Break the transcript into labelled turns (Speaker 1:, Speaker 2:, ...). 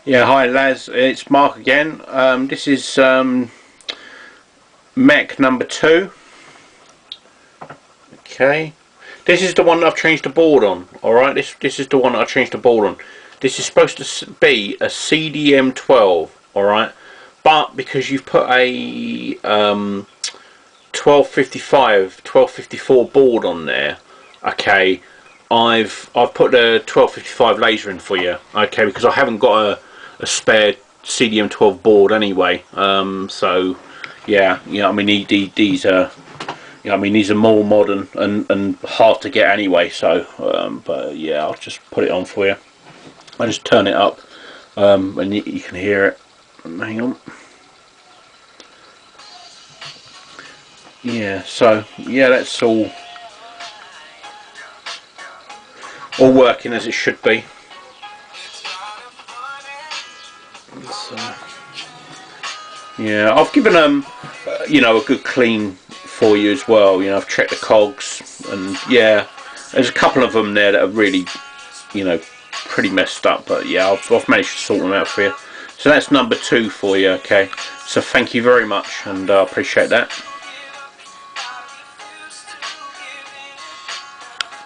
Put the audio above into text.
Speaker 1: Yeah, hi Laz, it's Mark again. This is mech number 2. Okay, this is the one that I've changed the board on. All right, this is the one that I changed the board on. This is supposed to be a CDM 12. All right, but because you've put a 1254 board on there, okay, I've put a 1255 laser in for you, okay, because I haven't got a spare CDM 12 board anyway. So yeah, I mean these are, these are more modern and hard to get anyway. So but yeah, I'll just put it on for you. I just turn it up, and you can hear it. Hang on. Yeah, so yeah, that's all working as it should be. So, yeah, I've given them a good clean for you as well. I've checked the cogs, and yeah, there's a couple of them there that are really pretty messed up, but yeah, I've managed to sort them out for you. So that's number 2 for you. Okay, so thank you very much, and I appreciate that.